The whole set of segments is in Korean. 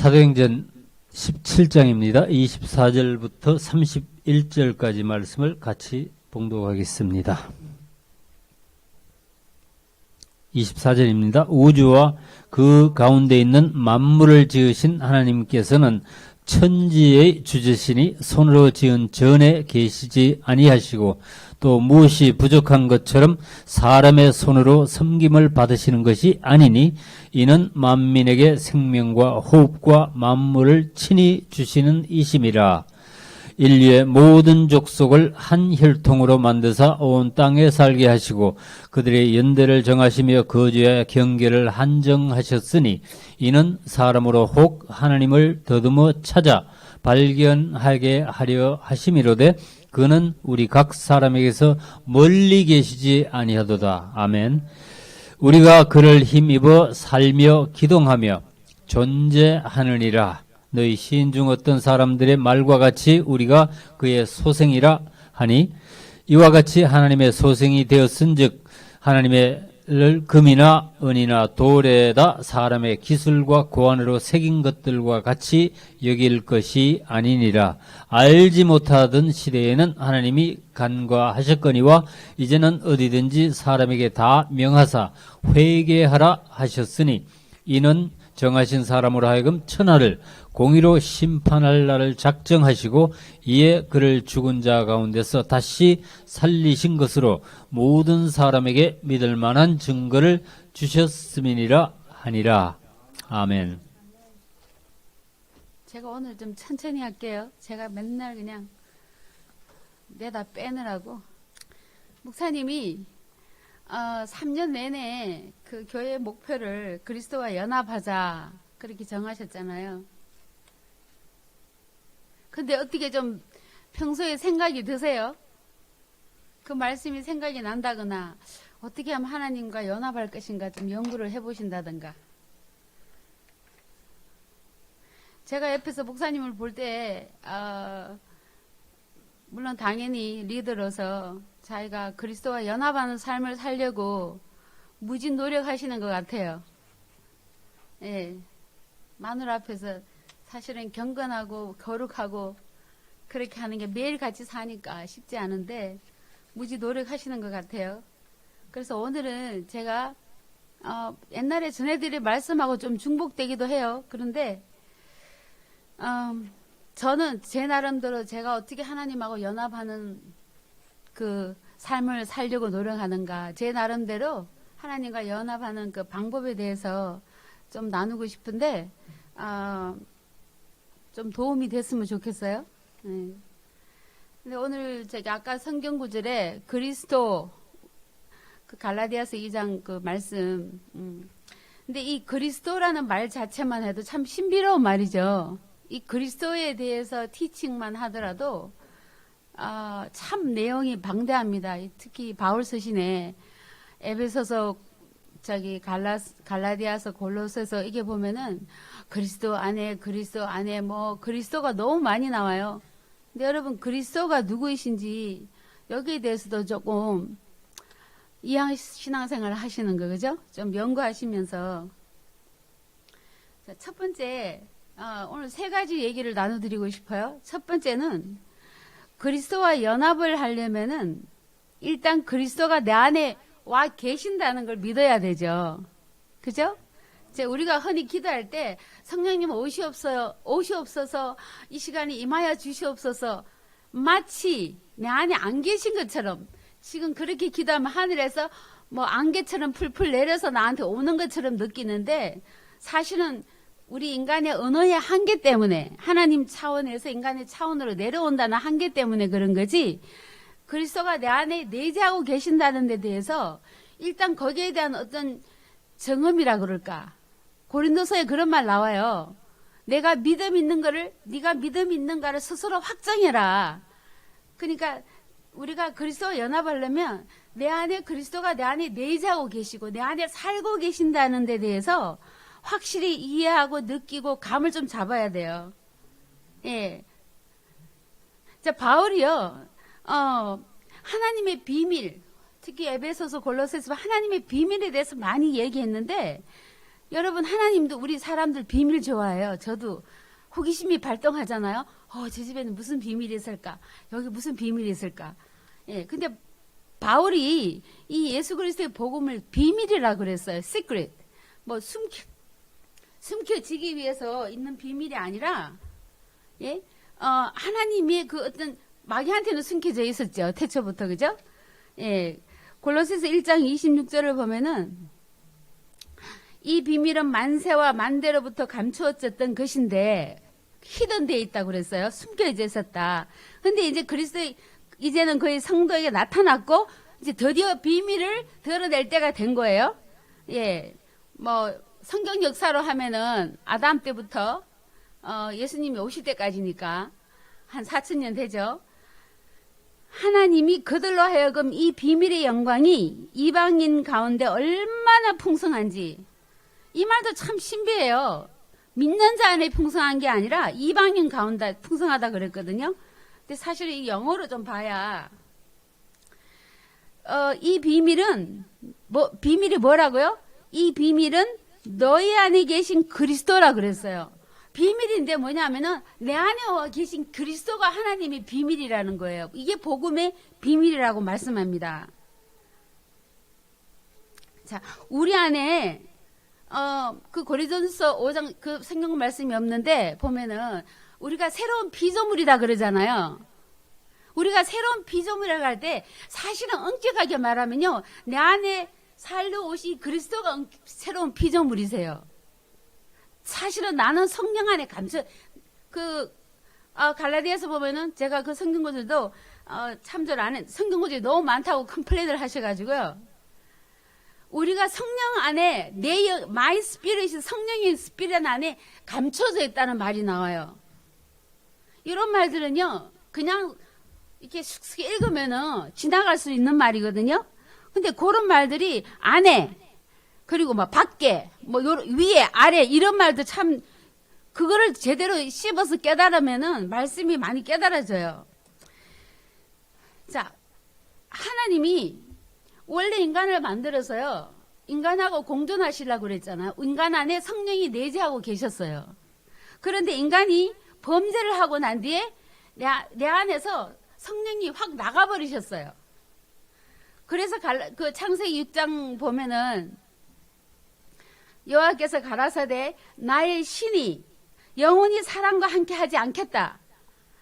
사도행전 17장입니다. 24절부터 31절까지 말씀을 같이 봉독하겠습니다. 24절입니다. 우주와 그 가운데 있는 만물을 지으신 하나님께서는 천지의 주제시니 손으로 지은 전에 계시지 아니하시고 또 무엇이 부족한 것처럼 사람의 손으로 섬김을 받으시는 것이 아니니 이는 만민에게 생명과 호흡과 만물을 친히 주시는 이심이라. 인류의 모든 족속을 한 혈통으로 만드사 온 땅에 살게 하시고 그들의 연대를 정하시며 거주의 경계를 한정하셨으니 이는 사람으로 혹 하나님을 더듬어 찾아 발견하게 하려 하심이로되 그는 우리 각 사람에게서 멀리 계시지 아니하도다. 아멘. 우리가 그를 힘입어 살며 기동하며 존재하느니라. 너희 시인 중 어떤 사람들의 말과 같이 우리가 그의 소생이라 하니 이와 같이 하나님의 소생이 되었은즉 하나님의 금이나 은이나 돌에다 사람의 기술과 고안으로 새긴 것들과 같이 여길 것이 아니니라. 알지 못하던 시대에는 하나님이 간과하셨거니와 이제는 어디든지 사람에게 다 명하사 회개하라 하셨으니 이는 정하신 사람으로 하여금 천하를 공의로 심판할 날을 작정하시고 이에 그를 죽은 자 가운데서 다시 살리신 것으로 모든 사람에게 믿을 만한 증거를 주셨음이니라 하니라. 아멘. 제가 오늘 좀 천천히 할게요. 제가 맨날 그냥 내다 빼느라고. 목사님이 3년 내내 그 교회 목표를 그리스도와 연합하자 그렇게 정하셨잖아요. 근데 어떻게 좀 평소에 생각이 드세요? 그 말씀이 생각이 난다거나 어떻게 하면 하나님과 연합할 것인가 좀 연구를 해보신다든가. 제가 옆에서 목사님을 볼 때 물론 당연히 리더로서 자기가 그리스도와 연합하는 삶을 살려고 무진 노력하시는 것 같아요. 예, 마누라 앞에서 사실은 경건하고 거룩하고 그렇게 하는 게 매일 같이 사니까 쉽지 않은데 무지 노력하시는 것 같아요. 그래서 오늘은 제가 옛날에 전해드린 말씀하고 좀 중복되기도 해요. 그런데 저는 제 나름대로 제가 어떻게 하나님하고 연합하는 그 삶을 살려고 노력하는가, 제 나름대로 하나님과 연합하는 그 방법에 대해서 좀 나누고 싶은데 좀 도움이 됐으면 좋겠어요. 네. 근데 오늘 제가 아까 성경 구절에 그리스도 그 갈라디아서 2장 그 말씀 근데 이 그리스도라는 말 자체만 해도 참 신비로운 말이죠. 이 그리스도에 대해서 티칭만 하더라도 참 내용이 방대합니다. 특히 바울 서신에 에베소서 갈라디아서 골로새서 이게 보면은 그리스도 안에 뭐 그리스도가 너무 많이 나와요. 근데 여러분 그리스도가 누구이신지 여기에 대해서도 조금 신앙생활을 하시는 거 그죠? 좀 연구하시면서 자, 첫 번째 오늘 세 가지 얘기를 나눠드리고 싶어요. 첫 번째는 그리스도와 연합을 하려면은 일단 그리스도가 내 안에 와 계신다는 걸 믿어야 되죠. 그죠? 이제 우리가 흔히 기도할 때 성령님 오시옵소서 이 시간에 임하여 주시옵소서 마치 내 안에 안 계신 것처럼 지금 그렇게 기도하면 하늘에서 뭐 안개처럼 풀풀 내려서 나한테 오는 것처럼 느끼는데 사실은 우리 인간의 언어의 한계 때문에 하나님 차원에서 인간의 차원으로 내려온다는 한계 때문에 그런 거지 그리스도가 내 안에 내재하고 계신다는 데 대해서 일단 거기에 대한 어떤 정음이라 그럴까. 고린도서에 그런 말 나와요. 내가 믿음 있는 거를 네가 믿음 있는가를 스스로 확정해라. 그러니까 우리가 그리스도와 연합하려면 내 안에 그리스도가 내 안에 내재하고 계시고 내 안에 살고 계신다는 데 대해서 확실히 이해하고 느끼고 감을 좀 잡아야 돼요. 예. 자, 바울이요. 하나님의 비밀, 특히 에베소서 골로새서 하나님의 비밀에 대해서 많이 얘기했는데 여러분, 하나님도 우리 사람들 비밀 좋아해요. 저도 호기심이 발동하잖아요. 저 집에는 무슨 비밀이 있을까? 여기 무슨 비밀이 있을까? 예, 근데 바울이 이 예수 그리스도의 복음을 비밀이라 그랬어요. secret. 뭐 숨겨지기 위해서 있는 비밀이 아니라, 예, 하나님의 그 어떤 마귀한테는 숨겨져 있었죠. 태초부터, 그죠? 예, 골로새서 1장 26절을 보면은 이 비밀은 만세와 만대로부터 감추어졌던 것인데 히든되어 있다고 그랬어요. 숨겨져 있었다. 근데 이제 이제는 거의 성도에게 나타났고 이제 드디어 비밀을 드러낼 때가 된 거예요. 예, 뭐 성경 역사로 하면은 아담 때부터 예수님이 오실 때까지니까 한 4,000년 되죠. 하나님이 그들로 하여금 이 비밀의 영광이 이방인 가운데 얼마나 풍성한지, 이 말도 참 신비해요. 믿는 자 안에 풍성한 게 아니라 이방인 가운데 풍성하다 그랬거든요. 근데 사실 이 영어로 좀 봐야 이 비밀은 비밀이 뭐라고요? 이 비밀은 너희 안에 계신 그리스도라 그랬어요. 비밀인데 뭐냐면은 내 안에 계신 그리스도가 하나님의 비밀이라는 거예요. 이게 복음의 비밀이라고 말씀합니다. 자, 우리 안에 그 고린도전서 5장 그 성경 말씀이 없는데 보면은 우리가 새로운 피조물이다 그러잖아요. 우리가 새로운 피조물이라고 할 때 사실은 엄격하게 말하면요, 내 안에 살려 오신 그리스도가 새로운 피조물이세요. 사실은 나는 성령 안에 갈라디아서 보면은 제가 그 성경구절도 참조를 안 했, 성경구절이 너무 많다고 컴플레인을 하셔가지고요. 우리가 성령 안에 my spirit이 성령의 스피릿 안에 감춰져 있다는 말이 나와요. 이런 말들은요, 그냥 이렇게 슥슥 읽으면은 지나갈 수 있는 말이거든요. 근데 그런 말들이 안에, 그리고 뭐 밖에, 뭐 위에, 아래 이런 말도 참 그거를 제대로 씹어서 깨달으면은 말씀이 많이 깨달아져요. 자, 하나님이 원래 인간을 만들어서요, 인간하고 공존하시려고 그랬잖아요. 인간 안에 성령이 내재하고 계셨어요. 그런데 인간이 범죄를 하고 난 뒤에 내 안에서 성령이 확 나가버리셨어요. 그래서 그 창세기 6장 보면은 여호와께서 가라사대 나의 신이 영원히 사람과 함께 하지 않겠다.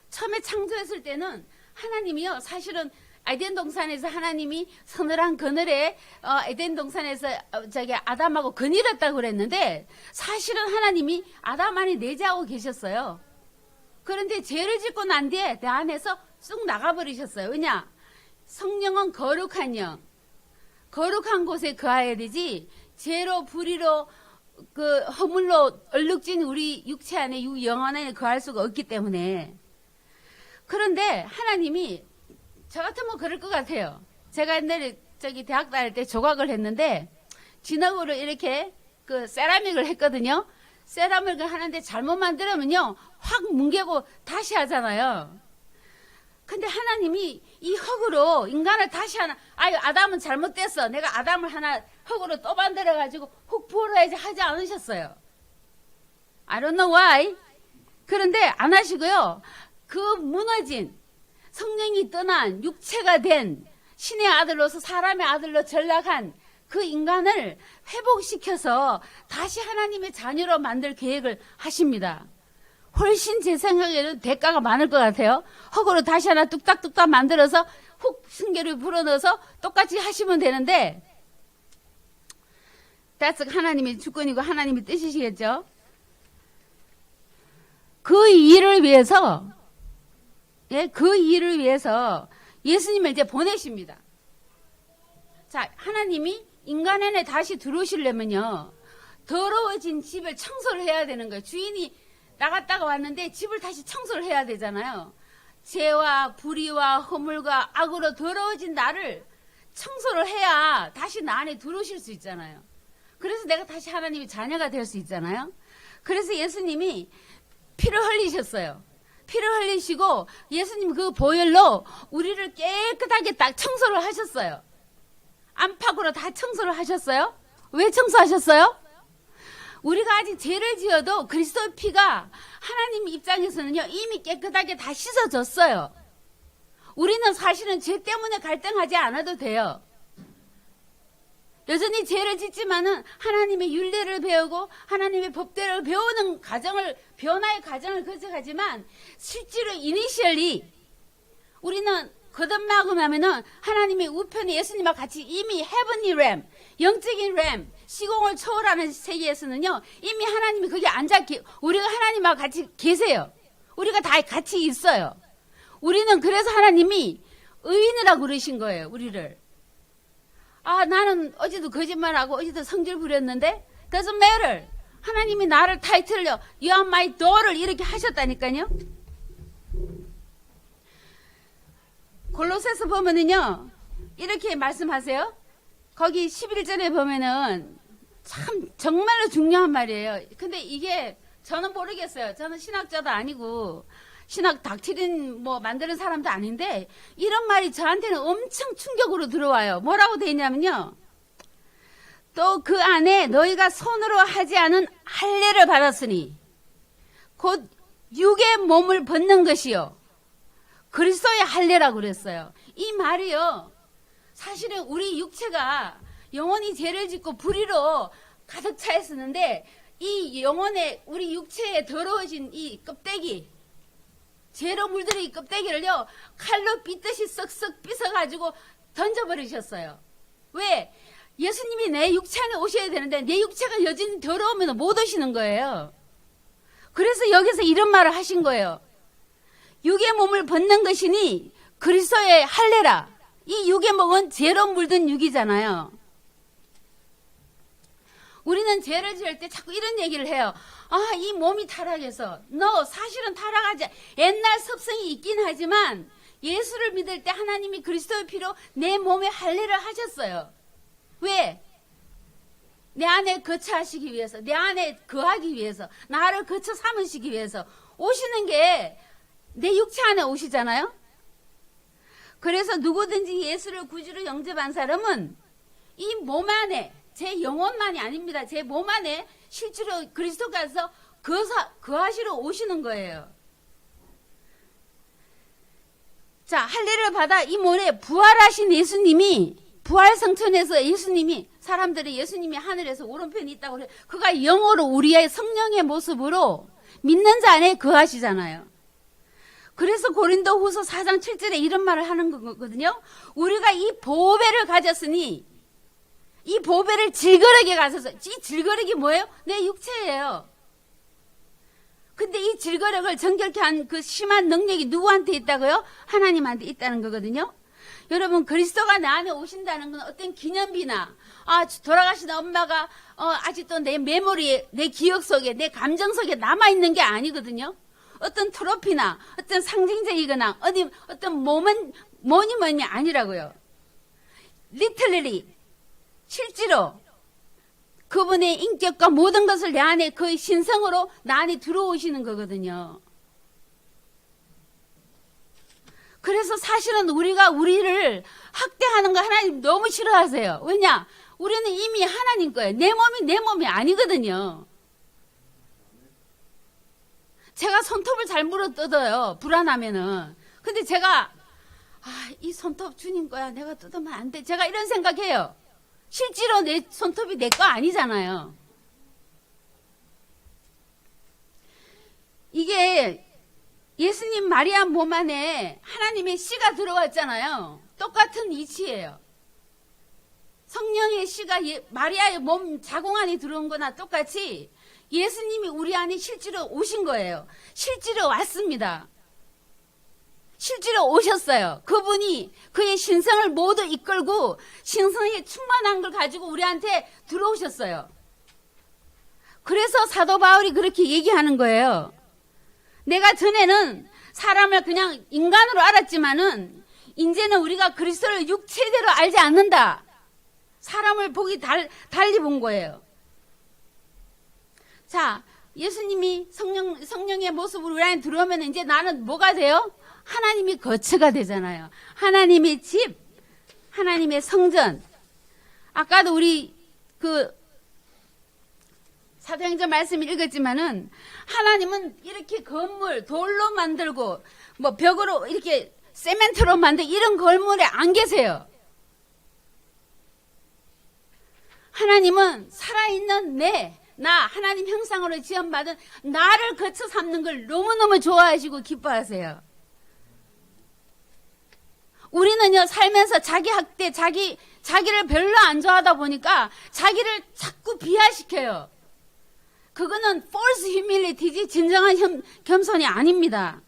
처음에 창조했을 때는 하나님이요, 사실은 에덴 동산에서 하나님이 서늘한 그늘에 에덴 동산에서 아담하고 거닐었다고 그랬는데 사실은 하나님이 아담 안에 내재하고 계셨어요. 그런데 죄를 짓고 난 뒤에 내 안에서 쑥 나가버리셨어요. 왜냐? 성령은 거룩한 영, 거룩한 곳에 거해야 되지 죄로 불의로 그 허물로 얼룩진 우리 육체 안에 영혼 안에 거할 수가 없기 때문에. 그런데 하나님이 저 같으면 그럴 것 같아요. 제가 옛날에 대학 다닐 때 조각을 했는데 진흙으로 이렇게 그 세라믹을 했거든요. 세라믹을 하는데 잘못 만들면요 확 뭉개고 다시 하잖아요. 근데 하나님이 이 흙으로 인간을 다시 아담은 잘못됐어, 내가 아담을 하나 흙으로 또 만들어가지고 흙 부어야지 하지 않으셨어요. I don't know why. 그런데 안 하시고요, 그 무너진 성령이 떠난 육체가 된 신의 아들로서 사람의 아들로 전락한 그 인간을 회복시켜서 다시 하나님의 자녀로 만들 계획을 하십니다. 훨씬 제 생각에는 대가가 많을 것 같아요. 흙으로 다시 하나 뚝딱뚝딱 만들어서 흙 승계를 불어넣어서 똑같이 하시면 되는데, that's 하나님의 주권이고 하나님의 뜻이시겠죠. 그 일을 위해서, 그 일을 위해서 예수님을 이제 보내십니다. 자, 하나님이 인간 안에 다시 들어오시려면요, 더러워진 집을 청소를 해야 되는 거예요. 주인이 나갔다가 왔는데 집을 다시 청소를 해야 되잖아요. 죄와 불의와 허물과 악으로 더러워진 나를 청소를 해야 다시 나 안에 들어오실 수 있잖아요. 그래서 내가 다시 하나님의 자녀가 될 수 있잖아요. 그래서 예수님이 피를 흘리셨어요. 피를 흘리시고 예수님 그 보혈로 우리를 깨끗하게 딱 청소를 하셨어요. 안팎으로 다 청소를 하셨어요. 왜 청소하셨어요? 우리가 아직 죄를 지어도 그리스도의 피가 하나님 입장에서는요, 이미 깨끗하게 다 씻어졌어요. 우리는 사실은 죄 때문에 갈등하지 않아도 돼요. 여전히 죄를 짓지만은 하나님의 윤리를 배우고 하나님의 법대로 배우는 과정을, 변화의 과정을 거쳐가지만 실제로 이니셜리 우리는 거듭나고나면은 하나님의 우편에 예수님과 같이 이미 헤븐리 램, 영적인 램, 시공을 초월하는 세계에서는요, 이미 하나님이 거기 우리가 하나님과 같이 계세요. 우리가 다 같이 있어요. 우리는 그래서 하나님이 의인이라고 그러신 거예요, 우리를. 아, 나는 어제도 거짓말하고 어제도 성질 부렸는데 doesn't matter. 하나님이 나를 타이틀로 You are my daughter 이렇게 하셨다니까요. 골로새서 보면은요, 이렇게 말씀하세요. 거기 11절에 보면은 참 정말로 중요한 말이에요. 근데 이게 저는 모르겠어요. 저는 신학자도 아니고 신학 닥트린 뭐 만드는 사람도 아닌데 이런 말이 저한테는 엄청 충격으로 들어와요. 뭐라고 돼 있냐면요. 또 그 안에 너희가 손으로 하지 않은 할례를 받았으니 곧 육의 몸을 벗는 것이요. 그리스도의 할례라고 그랬어요. 이 말이요. 사실은 우리 육체가 영원히 죄를 짓고 불의로 가득 차 있었는데 이 영혼의 우리 육체에 더러워진 이 껍데기, 죄로 물들인 이 껍데기를요, 칼로 빗듯이 썩썩 빗어가지고 던져버리셨어요. 왜? 예수님이 내 육체 안에 오셔야 되는데 내 육체가 여전히 더러우면 못 오시는 거예요. 그래서 여기서 이런 말을 하신 거예요. 육의 몸을 벗는 것이니 그리스도의 할례라. 이 육의 몸은 죄로 물든 육이잖아요. 우리는 죄를 지을 때 자꾸 이런 얘기를 해요. 아, 이 몸이 타락해서. 사실은 타락하지. 옛날 습성이 있긴 하지만 예수를 믿을 때 하나님이 그리스도의 피로 내 몸에 할례를 하셨어요. 왜? 내 안에 거처하시기 위해서, 내 안에 거하기 위해서, 나를 거처 삼으시기 위해서 오시는 게 내 육체 안에 오시잖아요. 그래서 누구든지 예수를 구주로 영접한 사람은 이 몸 안에, 제 영혼만이 아닙니다. 제 몸 안에 실제로 그리스도께서 거하시러 오시는 거예요. 자, 할례를 받아 이 몸에 부활하신 예수님이, 부활성천에서 예수님이, 사람들이 예수님이 하늘에서 오른편에 있다고 그래요. 그가 영으로 우리의 성령의 모습으로 믿는 자 안에 거하시잖아요. 그래서 고린도후서 4장 7절에 이런 말을 하는 거거든요. 우리가 이 보배를 가졌으니 이 보배를 질거력에 가져서, 이 질거력이 뭐예요? 내 육체예요. 근데 이 질거력을 정결케 한 그 심한 능력이 누구한테 있다고요? 하나님한테 있다는 거거든요. 여러분, 그리스도가 내 안에 오신다는 건 어떤 기념비나, 돌아가신 엄마가 아직도 내 메모리에, 내 기억 속에, 내 감정 속에 남아있는 게 아니거든요. 어떤 트로피나 어떤 상징적이거나 어떤 뭐니 아니라고요. Literally, 실제로 그분의 인격과 모든 것을 내 안에 그 신성으로 나 안에 들어오시는 거거든요. 그래서 사실은 우리가 우리를 학대하는 거 하나님 너무 싫어하세요. 왜냐? 우리는 이미 하나님 거예요. 내 몸이 아니거든요. 제가 손톱을 잘 물어뜯어요. 불안하면은. 근데 제가 이 손톱 주님 거야. 내가 뜯으면 안 돼. 제가 이런 생각해요. 실제로 내 손톱이 내 거 아니잖아요. 이게 예수님 마리아 몸 안에 하나님의 씨가 들어왔잖아요. 똑같은 이치예요. 성령의 씨가 마리아의 몸 자궁 안에 들어온 거나 똑같이 예수님이 우리 안에 실제로 오신 거예요. 실제로 왔습니다. 실제로 오셨어요. 그분이 그의 신성을 모두 이끌고 신성에 충만한 걸 가지고 우리한테 들어오셨어요. 그래서 사도 바울이 그렇게 얘기하는 거예요. 내가 전에는 사람을 그냥 인간으로 알았지만은 이제는 우리가 그리스도를 육체대로 알지 않는다. 사람을 보기 달리 본 거예요. 자, 예수님이 성령의 모습으로 우리 안에 들어오면 이제 나는 뭐가 돼요? 하나님이 거처가 되잖아요. 하나님의 집, 하나님의 성전. 아까도 우리 사도행전 말씀 읽었지만은 하나님은 이렇게 건물 돌로 만들고 뭐 벽으로 이렇게 세멘트로 만든 이런 건물에 안 계세요. 하나님은 살아있는 나 하나님 형상으로 지음받은 나를 거쳐 삼는 걸 너무너무 좋아하시고 기뻐하세요. 우리는요, 살면서 자기 학대, 자기를 별로 안 좋아하다 보니까 자기를 자꾸 비하시켜요. 그거는 false humility지 진정한 겸손이 아닙니다.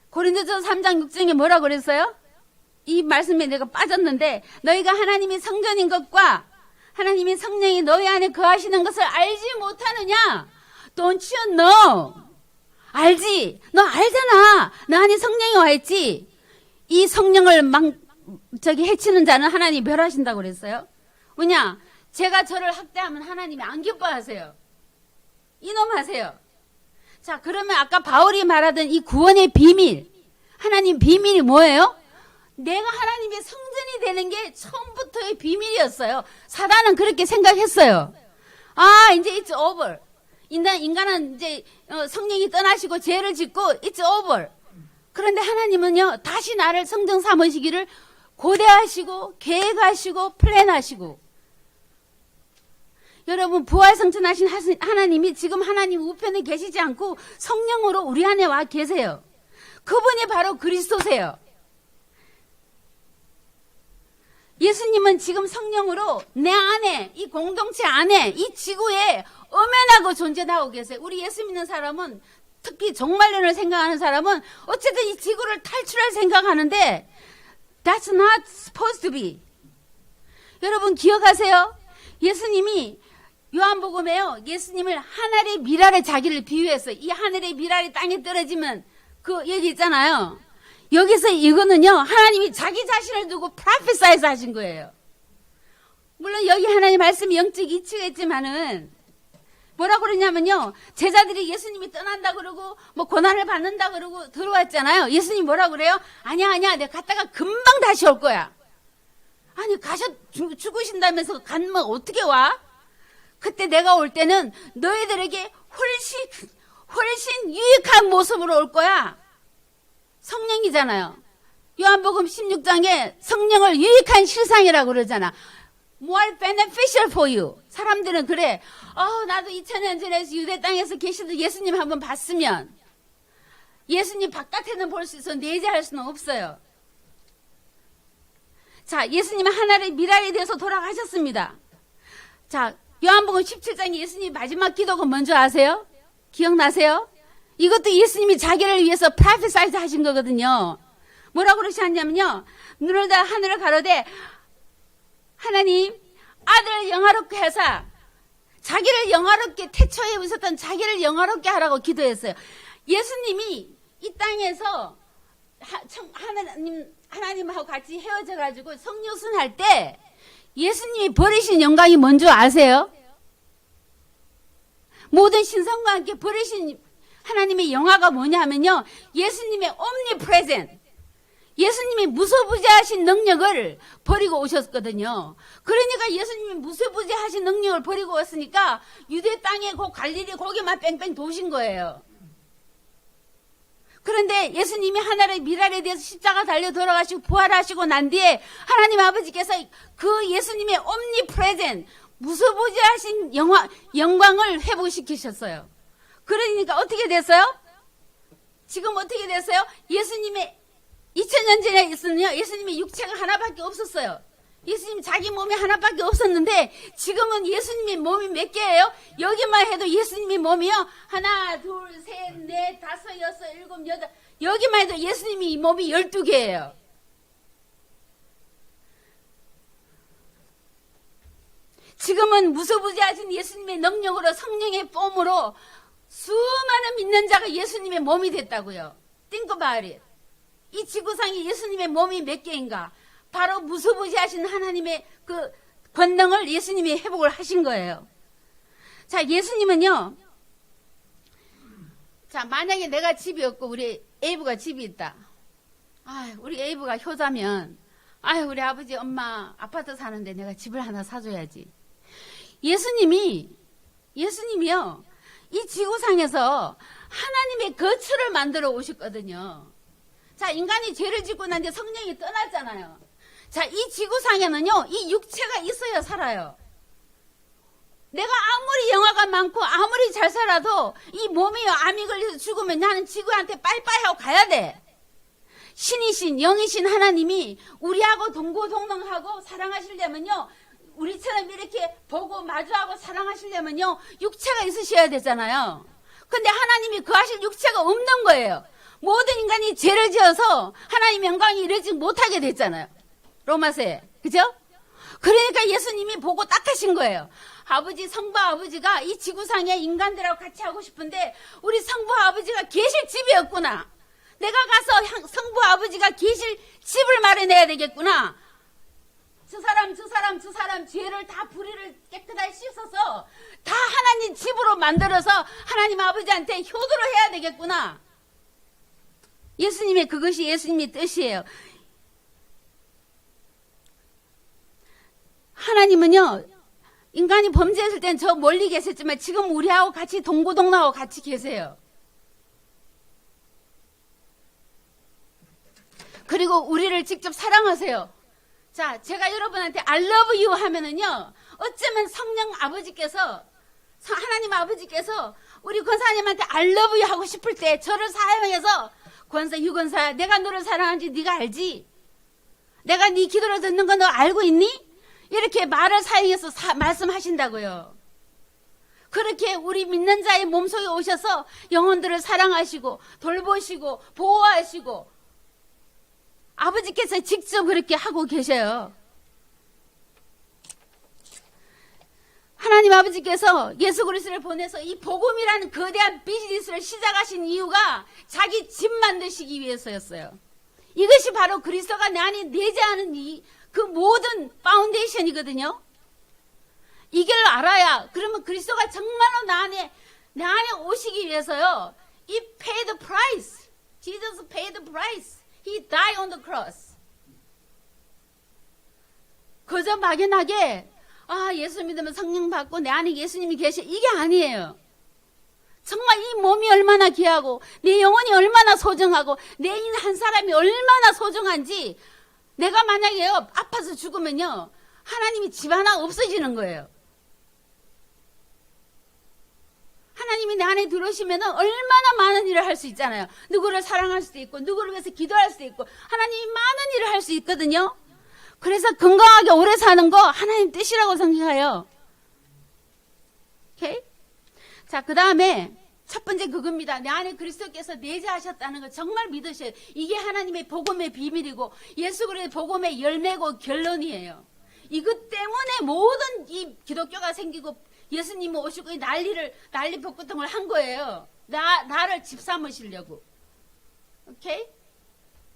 고린도전서 3장 6절에 뭐라고 그랬어요? 이 말씀에 내가 빠졌는데 너희가 하나님이 성전인 것과 하나님이 성령이 너희 안에 거하시는 것을 알지 못하느냐? Don't you know? 알지? 너 알잖아. 너 안에 성령이 와 있지? 이 성령을 해치는 자는 하나님이 멸하신다고 그랬어요. 왜냐? 제가 저를 학대하면 하나님이 안 기뻐하세요. 이놈 하세요. 자, 그러면 아까 바울이 말하던 이 구원의 비밀, 하나님 비밀이 뭐예요? 내가 하나님의 성전이 되는 게 처음부터의 비밀이었어요. 사단은 그렇게 생각했어요. 아, 이제 it's over. 인간은 이제 성령이 떠나시고 죄를 짓고 it's over. 그런데 하나님은요, 다시 나를 성전 삼으시기를 고대하시고 계획하시고 플랜하시고. 여러분, 부활성천하신 하나님이 지금 하나님 우편에 계시지 않고 성령으로 우리 안에 와 계세요. 그분이 바로 그리스도세요. 예수님은 지금 성령으로 내 안에, 이 공동체 안에, 이 지구에 엄연하고 존재하고 계세요. 우리 예수 믿는 사람은, 특히 종말론을 생각하는 사람은 어쨌든 이 지구를 탈출할 생각하는데 That's not supposed to be. 여러분 기억하세요? 예수님이 요한복음에요, 예수님을 하늘의 미랄에 자기를 비유했어요. 이 하늘의 미랄이 땅에 떨어지면 여기 있잖아요. 여기서 이거는요, 하나님이 자기 자신을 두고 프로페사이즈 하신 거예요. 물론 여기 하나님 말씀이 영적 이치가 있지만은 뭐라고 그러냐면요, 제자들이 예수님이 떠난다 그러고 뭐 고난을 받는다 그러고 들어왔잖아요. 예수님 뭐라고 그래요? 아니야 내가 갔다가 금방 다시 올 거야. 아니 가셔 죽으신다면서 가면 어떻게 와? 그때 내가 올 때는 너희들에게 훨씬 유익한 모습으로 올 거야. 성령이잖아요. 요한복음 16장에 성령을 유익한 실상이라고 그러잖아. More beneficial for you. 사람들은 그래. 나도 2000년 전에 유대 땅에서 계시던 예수님 한번 봤으면, 예수님 바깥에는 볼 수 있어 내재할 수는 없어요. 자, 예수님은 하늘의 미랄에 대해서 돌아가셨습니다. 자, 요한복음 17장에 예수님 마지막 기도가 뭔지 아세요? 기억나세요? 이것도 예수님이 자기를 위해서 프로페사이즈 하신 거거든요. 뭐라고 그러셨냐면요, 눈을 다 하늘을 가로되 하나님 아들을 영화롭게 하사, 자기를 영화롭게, 태초에 있었던 자기를 영화롭게 하라고 기도했어요. 예수님이 이 땅에서 하나님하고 같이 헤어져 가지고 성육순 할 때 예수님이 버리신 영광이 뭔지 아세요? 모든 신성과 함께 버리신 하나님의 영화가 뭐냐면요, 예수님의 omnipresent, 예수님이 무소부재하신 능력을 버리고 오셨거든요. 그러니까 예수님이 무소부재하신 능력을 버리고 왔으니까 유대 땅에 갈릴리 거기만 뺑뺑 도신 거예요. 그런데 예수님이 하늘의 미랄에 대해서 십자가 달려 돌아가시고 부활하시고 난 뒤에 하나님 아버지께서 그 예수님의 omnipresent, 무소부재하신 영광을 회복시키셨어요. 그러니까 어떻게 됐어요? 지금 어떻게 됐어요? 예수님의 2000년 전에 있으면요, 예수님의 육체가 하나밖에 없었어요. 예수님 자기 몸이 하나밖에 없었는데 지금은 예수님의 몸이 몇 개예요? 여기만 해도 예수님의 몸이요, 하나, 둘, 셋, 넷, 다섯, 여섯, 일곱, 여덟, 여기만 해도 예수님이 몸이 12개예요. 지금은 무소부재하신 예수님의 능력으로, 성령의 뽐으로 수많은 믿는 자가 예수님의 몸이 됐다고요. Think about it. 이 지구상에 예수님의 몸이 몇 개인가? 바로 무소부재하신 하나님의 그 권능을 예수님이 회복을 하신 거예요. 자, 예수님은요, 자, 만약에 내가 집이 없고 우리 에이브가 집이 있다. 우리 에이브가 효자면, 우리 아버지 엄마 아파트 사는데 내가 집을 하나 사줘야지. 예수님이요, 이 지구상에서 하나님의 거처를 만들어 오셨거든요. 자, 인간이 죄를 짓고 난 뒤에 성령이 떠났잖아요. 자, 이 지구상에는요, 이 육체가 있어야 살아요. 내가 아무리 영화가 많고 아무리 잘 살아도 이 몸이 암이 걸려서 죽으면 나는 지구한테 빠이빠이 하고 가야 돼. 신이신 영이신 하나님이 우리하고 동고동락하고 사랑하시려면요, 우리처럼 이렇게 보고 마주하고 사랑하시려면요, 육체가 있으셔야 되잖아요. 근데 하나님이 거하실 육체가 없는 거예요. 모든 인간이 죄를 지어서 하나님 영광이 이르지 못하게 됐잖아요. 로마서에. 그죠? 그러니까 예수님이 보고 딱 하신 거예요. 아버지, 성부 아버지가 이 지구상에 인간들하고 같이 하고 싶은데 우리 성부 아버지가 계실 집이 없구나. 내가 가서 성부 아버지가 계실 집을 마련해야 되겠구나. 저 사람 죄를 다 불의를 깨끗하게 씻어서 다 하나님 집으로 만들어서 하나님 아버지한테 효도를 해야 되겠구나. 그것이 예수님의 뜻이에요. 하나님은요, 인간이 범죄했을 땐 저 멀리 계셨지만 지금 우리하고 같이 동고동락하고 같이 계세요. 그리고 우리를 직접 사랑하세요. 자, 제가 여러분한테 I love you 하면은요, 어쩌면 성령 아버지께서, 하나님 아버지께서 우리 권사님한테 I love you 하고 싶을 때 저를 사용해서 권사, 유권사야, 내가 너를 사랑하는지 네가 알지? 내가 네 기도를 듣는 거 너 알고 있니? 이렇게 말을 사용해서 말씀하신다고요. 그렇게 우리 믿는 자의 몸속에 오셔서 영혼들을 사랑하시고 돌보시고 보호하시고 아버지께서 직접 그렇게 하고 계셔요. 하나님 아버지께서 예수 그리스도를 보내서 이 복음이라는 거대한 비즈니스를 시작하신 이유가 자기 집 만드시기 위해서였어요. 이것이 바로 그리스도가 내 안에 내재하는 그 모든 파운데이션이거든요. 이걸 알아야, 그러면 그리스도가 정말로 내 안에 오시기 위해서요. He paid the price. Jesus paid the price. He died on the cross. 그저 막연하게 예수 믿으면 성령 받고 내 안에 예수님이 계셔, 이게 아니에요. 정말 이 몸이 얼마나 귀하고 내 영혼이 얼마나 소중하고 내 인 한 사람이 얼마나 소중한지, 내가 만약에 아파서 죽으면요, 하나님이 집 하나 없어지는 거예요. 하나님이 내 안에 들어오시면 얼마나 많은 일을 할 수 있잖아요. 누구를 사랑할 수도 있고 누구를 위해서 기도할 수도 있고 하나님이 많은 일을 할 수 있거든요. 그래서 건강하게 오래 사는 거 하나님 뜻이라고 생각해요. 오케이? 자, 그 다음에 첫 번째 그겁니다. 내 안에 그리스도께서 내재하셨다는 거 정말 믿으셔요. 이게 하나님의 복음의 비밀이고 예수 그리스도의 복음의 열매고 결론이에요. 이것 때문에 모든 이 기독교가 생기고 예수님이 오시고 난리 복구통을 한 거예요. 나를 집 삼으시려고. 오케이?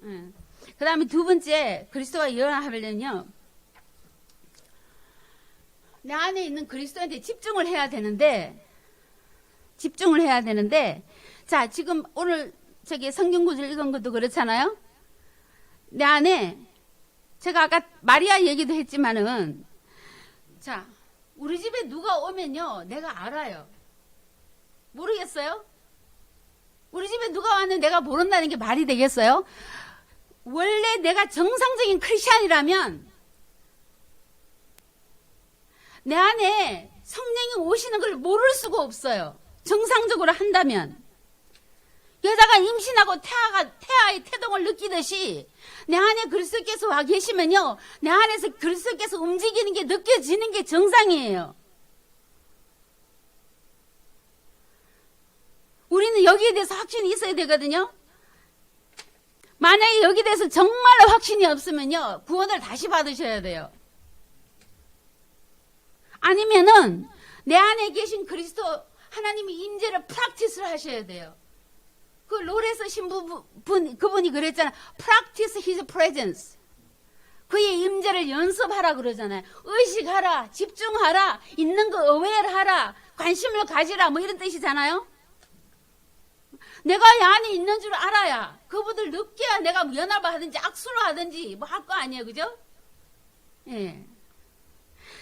그 다음에 두 번째, 그리스도가 예언하려면요, 내 안에 있는 그리스도한테 집중을 해야 되는데, 자, 지금 오늘 성경 구절 읽은 것도 그렇잖아요? 내 안에, 제가 아까 마리아 얘기도 했지만은, 자, 우리 집에 누가 오면요, 내가 알아요. 모르겠어요? 우리 집에 누가 왔는데 내가 모른다는 게 말이 되겠어요? 원래 내가 정상적인 크리스찬이라면 내 안에 성령이 오시는 걸 모를 수가 없어요. 정상적으로 한다면. 여자가 임신하고 태아의 태동을 느끼듯이 내 안에 그리스도께서 와 계시면요, 내 안에서 그리스도께서 움직이는 게 느껴지는 게 정상이에요. 우리는 여기에 대해서 확신이 있어야 되거든요. 만약에 여기에 대해서 정말로 확신이 없으면요, 구원을 다시 받으셔야 돼요. 아니면은 내 안에 계신 그리스도 하나님의 임재를 프랙티스를 하셔야 돼요. 그 롤에 쓰신 그분이 그랬잖아요. Practice His presence. 그의 임재를 연습하라 그러잖아요. 의식하라, 집중하라, 있는 거 어웨어하라, 관심을 가지라, 뭐 이런 뜻이잖아요. 내가 이 안에 있는 줄 알아야 그분들 느껴야 내가 연합을 하든지 악수를 하든지 뭐 할 거 아니에요, 그죠? 예.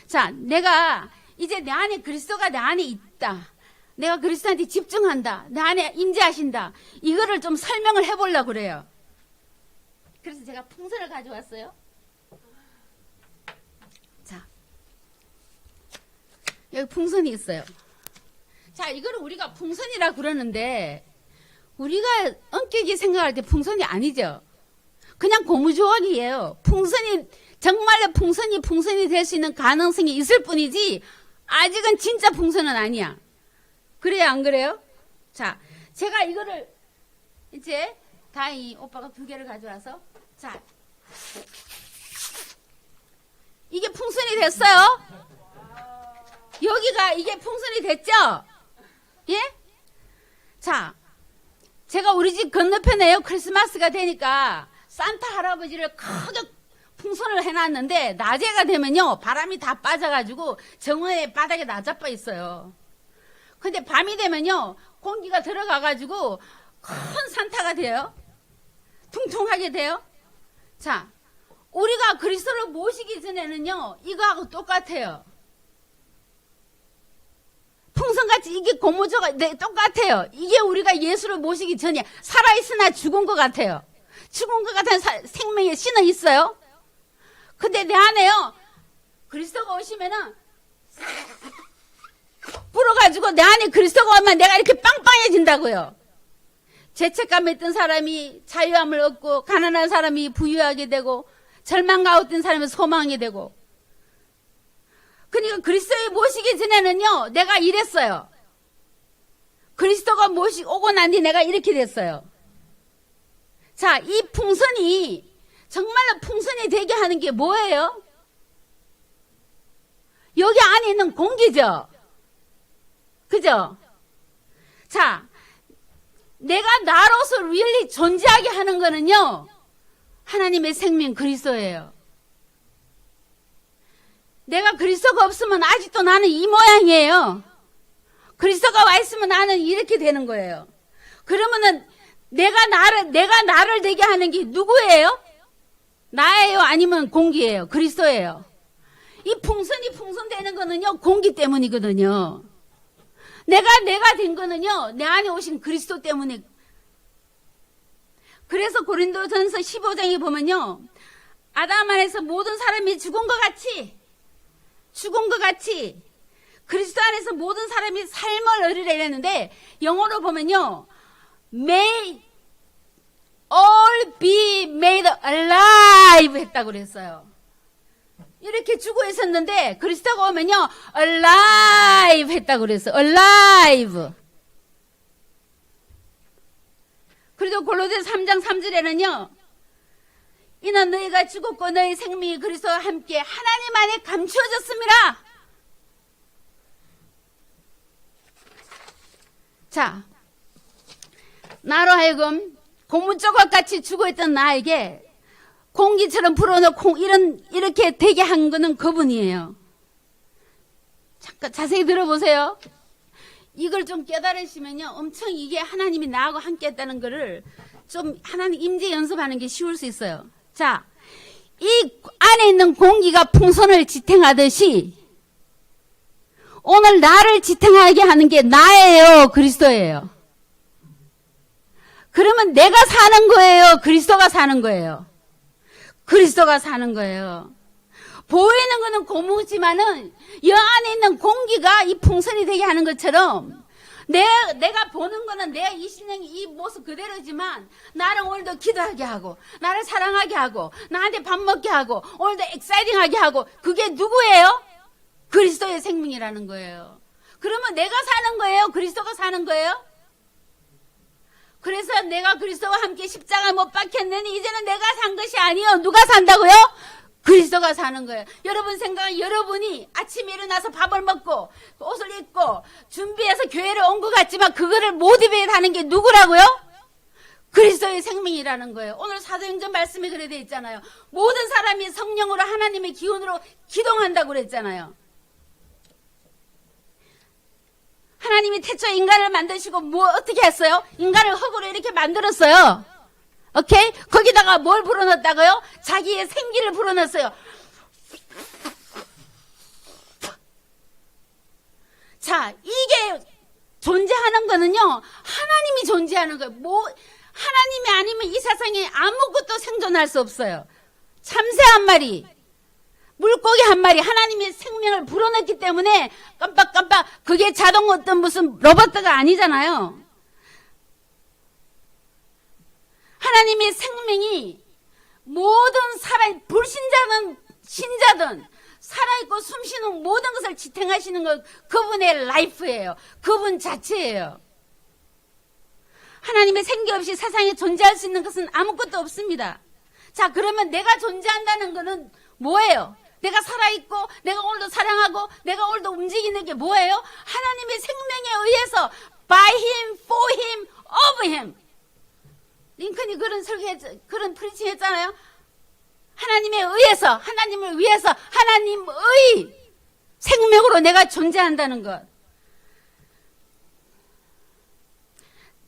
자, 내가 이제 내 안에 그리스도가 내 안에 있다. 내가 그리스도한테 집중한다. 내 안에 임재하신다. 이거를 좀 설명을 해보려고 그래요. 그래서 제가 풍선을 가져왔어요. 자, 여기 풍선이 있어요. 자, 이거를 우리가 풍선이라 그러는데 우리가 엄격히 생각할 때 풍선이 아니죠. 그냥 고무조각이에요. 풍선이 정말로 풍선이 될 수 있는 가능성이 있을 뿐이지 아직은 진짜 풍선은 아니야. 그래요, 안 그래요? 자, 제가 이거를 이제 다행히 오빠가 2개를 가져와서 자, 이게 풍선이 됐어요. 여기가 이게 풍선이 됐죠? 예? 자, 제가 우리 집 건너편에요. 크리스마스가 되니까 산타 할아버지를 크게 풍선을 해놨는데 낮에가 되면요 바람이 다 빠져가지고 정원에 바닥에 나자빠 있어요. 근데 밤이 되면요 공기가 들어가가지고 큰 산타가 돼요. 퉁퉁하게 돼요. 자, 우리가 그리스도를 모시기 전에는요 이거하고 똑같아요. 풍선같이 이게 고무조가 똑같아요. 이게 우리가 예수를 모시기 전에 살아있으나 죽은 것 같아요. 죽은 것 같은 생명의 신은 있어요. 근데 내 안에요 그리스도가 오시면은 불어가지고 내 안에 그리스도가 오면 내가 이렇게 빵빵해진다고요. 죄책감에 있던 사람이 자유함을 얻고 가난한 사람이 부유하게 되고 절망 가운데 있던 사람이 소망이 되고. 그러니까 그리스도에 모시기 전에는요 내가 이랬어요. 그리스도가 오고 난 뒤 내가 이렇게 됐어요. 자, 이 풍선이 정말로 풍선이 되게 하는 게 뭐예요? 여기 안에 있는 공기죠. 그죠? 자, 내가 나로서 really 존재하게 하는 거는요 하나님의 생명 그리스도예요. 내가 그리스도가 없으면 아직도 나는 이 모양이에요. 그리스도가 와 있으면 나는 이렇게 되는 거예요. 그러면은 내가 나를 되게 하는 게 누구예요? 나예요? 아니면 공기예요? 그리스도예요. 이 풍선이 풍선되는 거는요 공기 때문이거든요. 내가 된 거는요 내 안에 오신 그리스도 때문에. 그래서 고린도전서 15장에 보면요 아담 안에서 모든 사람이 죽은 것 같이 그리스도 안에서 모든 사람이 삶을 얻으려 했는데 영어로 보면요 may all be made alive 했다고 그랬어요. 이렇게 죽어 있었는데 그리스도가 오면요 alive 했다고 그랬어요. alive. 그리고 골로새서 3장 3절에는요 이는 너희가 죽었고 너희 생명이 그리스도와 함께 하나님 안에 감추어졌습니다. 자, 나로 하여금 고무조각같이 죽어있던 나에게 공기처럼 불어넣고 이렇게 되게 한 거는 그분이에요. 잠깐 자세히 들어보세요. 이걸 좀 깨달으시면요 엄청 이게 하나님이 나하고 함께 했다는 거를 좀 하나님 임재 연습하는 게 쉬울 수 있어요. 자, 이 안에 있는 공기가 풍선을 지탱하듯이 오늘 나를 지탱하게 하는 게 나예요, 그리스도예요. 그러면 내가 사는 거예요, 그리스도가 사는 거예요. 그리스도가 사는 거예요. 보이는 거는 고무지만은 이 안에 있는 공기가 이 풍선이 되게 하는 것처럼 내가 보는 거는 내 20년 이 모습 그대로지만 나를 오늘도 기도하게 하고 나를 사랑하게 하고 나한테 밥 먹게 하고 오늘도 엑사이팅하게 하고 그게 누구예요? 그리스도의 생명이라는 거예요. 그러면 내가 사는 거예요? 그리스도가 사는 거예요? 그래서 내가 그리스도와 함께 십자가 못 박혔느니 이제는 내가 산 것이 아니요. 누가 산다고요? 그리스도가 사는 거예요. 여러분 생각은 여러분이 아침에 일어나서 밥을 먹고 옷을 입고 준비해서 교회를 온 것 같지만 그거를 모티베이트하는 게 누구라고요? 그리스도의 생명이라는 거예요. 오늘 사도행전 말씀에 그래 돼 있잖아요. 모든 사람이 성령으로 하나님의 기운으로 기동한다고 그랬잖아요. 하나님이 태초에 인간을 만드시고 어떻게 했어요? 인간을 흙으로 이렇게 만들었어요. 오케이? 거기다가 뭘 불어넣었다고요? 자기의 생기를 불어넣었어요. 자, 이게 존재하는 거는요, 하나님이 존재하는 거예요. 하나님이 아니면 이 세상에 아무것도 생존할 수 없어요. 참새 한 마리, 물고기 한 마리, 하나님의 생명을 불어넣기 때문에 깜빡깜빡, 그게 자동 어떤 무슨 로봇가 아니잖아요. 하나님의 생명이 모든 불신자든 신자든 살아있고 숨쉬는 모든 것을 지탱하시는 것, 그분의 라이프예요. 그분 자체예요. 하나님의 생기 없이 세상에 존재할 수 있는 것은 아무것도 없습니다. 자, 그러면 내가 존재한다는 것은 뭐예요? 내가 살아있고, 내가 오늘도 사랑하고, 내가 오늘도 움직이는 게 뭐예요? 하나님의 생명에 의해서 by him, for him, of him. 링컨이 그런 프리칭 했잖아요. 하나님에 의해서, 하나님을 위해서, 하나님의 생명으로 내가 존재한다는 것.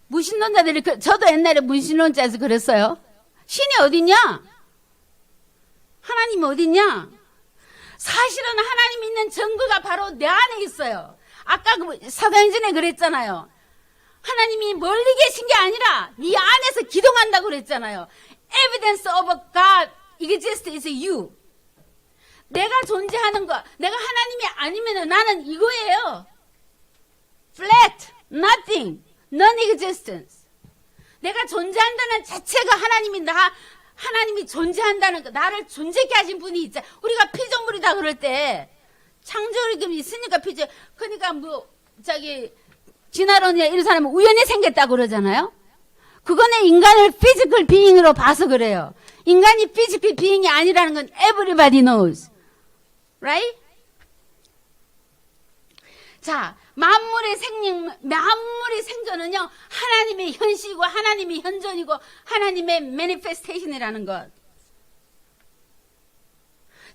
무신론자들이, 저도 옛날에 무신론자에서 그랬어요. 신이 어딨냐? 하나님이 어딨냐? 사실은 하나님 있는 증거가 바로 내 안에 있어요. 아까 사도행전에 그랬잖아요. 하나님이 멀리 계신 게 아니라 네 안에서 기동한다고 그랬잖아요. Evidence of God exists is you. 내가 존재하는 거, 내가 하나님이 아니면 나는 이거예요. Flat, nothing, non-existence. 내가 존재한다는 자체가 하나님이 존재한다는 거, 나를 존재케 하신 분이 있자. 우리가 피조물이다 그럴 때 창조력이 있으니까 그러니까 진화론이나 이런 사람은 우연히 생겼다고 그러잖아요. 그거는 인간을 피지컬 비잉으로 봐서 그래요. 인간이 피지컬 비잉이 아니라는 건 everybody knows. Right? 자, 만물의 생존은요, 하나님의 현실이고, 하나님의 현존이고, 하나님의 manifestation이라는 것.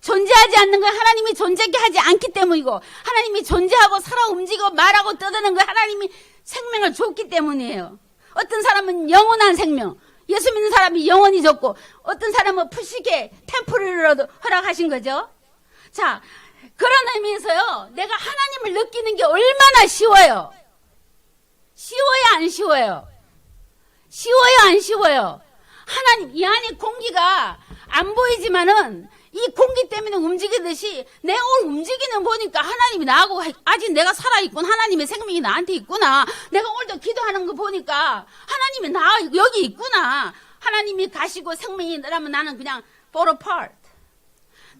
존재하지 않는 건 하나님이 존재하게 하지 않기 때문이고, 하나님이 존재하고 살아 움직이고 말하고 떠드는 건 하나님이 생명을 줬기 때문이에요. 어떤 사람은 영원한 생명, 예수 믿는 사람이 영원히 줬고, 어떤 사람은 푸시게 템포리로도 허락하신 거죠. 자, 그런 의미에서요, 내가 하나님을 느끼는 게 얼마나 쉬워요. 쉬워요, 안 쉬워요? 쉬워요, 안 쉬워요? 하나님, 이 안에 공기가 안 보이지만은 이 공기 때문에 움직이듯이 내가 오늘 움직이는 보니까 하나님이 나하고 아직 내가 살아있구나. 하나님의 생명이 나한테 있구나. 내가 오늘도 기도하는 거 보니까 하나님이 나 여기 있구나. 하나님이 가시고 생명이 나라면 나는 그냥 fall apart.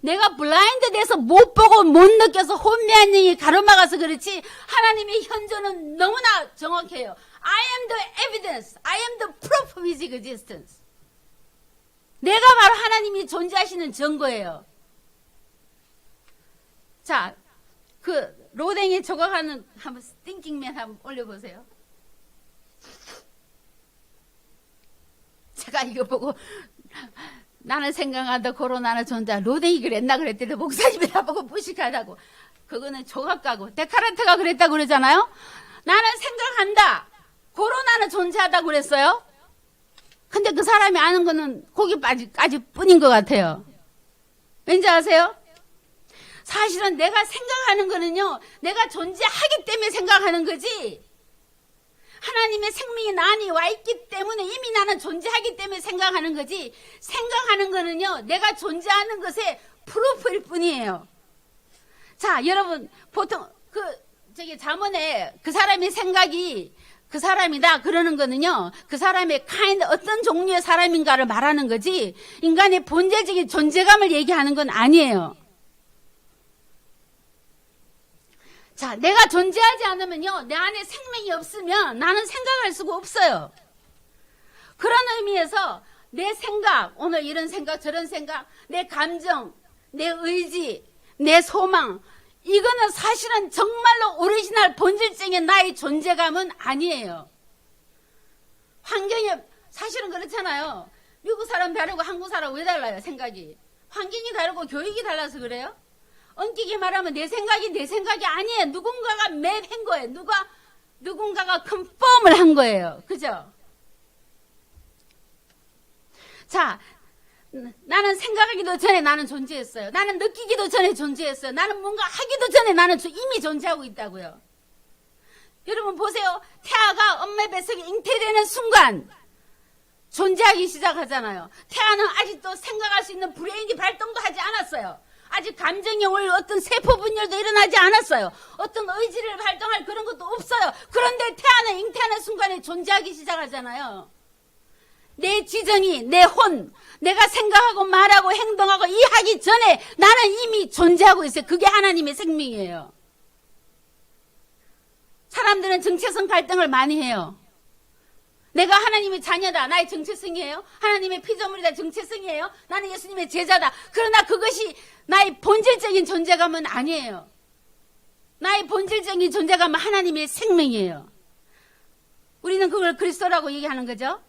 내가 블라인드 돼서 못 보고 못 느껴서 혼미한 영이 가로막아서 그렇지 하나님의 현존은 너무나 정확해요. I am the evidence. I am the proof of his existence. 내가 바로 하나님이 존재하시는 증거예요. 자, 로댕에 조각하는 한번 띵킹맨 한번 올려보세요. 제가 이거 보고 나는 생각한다 코로나는 존재. 로댕이 그랬나 그랬더니 목사님이 나보고 무식하다고. 그거는 조각가고 데카르트가 그랬다고 그러잖아요. 나는 생각한다. 코로나는 존재하다고 그랬어요. 근데 그 사람이 아는 거는 고기까지 뿐인 것 같아요. 왠지 아세요? 사실은 내가 생각하는 거는요, 내가 존재하기 때문에 생각하는 거지, 하나님의 생명이 나 안에 와 있기 때문에 이미 나는 존재하기 때문에 생각하는 거지, 생각하는 거는요, 내가 존재하는 것의 프루프일 뿐이에요. 자, 여러분, 보통, 잠언에 그 사람의 생각이 그 사람이다 그러는 거는요, 그 사람의 어떤 종류의 사람인가를 말하는 거지, 인간의 본질적인 존재감을 얘기하는 건 아니에요. 자, 내가 존재하지 않으면요, 내 안에 생명이 없으면 나는 생각할 수가 없어요. 그런 의미에서 내 생각, 오늘 이런 생각, 저런 생각, 내 감정, 내 의지, 내 소망, 이거는 사실은 정말로 오리지널 본질적인 나의 존재감은 아니에요. 환경이, 사실은 그렇잖아요. 미국 사람 다르고 한국 사람 왜 달라요, 생각이? 환경이 다르고 교육이 달라서 그래요? 엄격히 말하면 내 생각이 아니에요. 누군가가 맵한 거예요. 누군가가 컨펌을 한 거예요. 그죠? 자, 나는 생각하기도 전에 나는 존재했어요. 나는 느끼기도 전에 존재했어요. 나는 뭔가 하기도 전에 나는 이미 존재하고 있다고요. 여러분 보세요. 태아가 엄마의 뱃속에 잉태되는 순간 존재하기 시작하잖아요. 태아는 아직도 생각할 수 있는 브레인이 발동도 하지 않았어요. 아직 감정이 올 어떤 세포 분열도 일어나지 않았어요. 어떤 의지를 발동할 그런 것도 없어요. 그런데 태아는 잉태하는 순간에 존재하기 시작하잖아요. 내 지정이, 내 혼, 내가 생각하고 말하고 행동하고 이하기 전에 나는 이미 존재하고 있어요. 그게 하나님의 생명이에요. 사람들은 정체성 갈등을 많이 해요. 내가 하나님의 자녀다. 나의 정체성이에요. 하나님의 피조물이다. 정체성이에요. 나는 예수님의 제자다. 그러나 그것이 나의 본질적인 존재감은 아니에요. 나의 본질적인 존재감은 하나님의 생명이에요. 우리는 그걸 그리스도라고 얘기하는 거죠.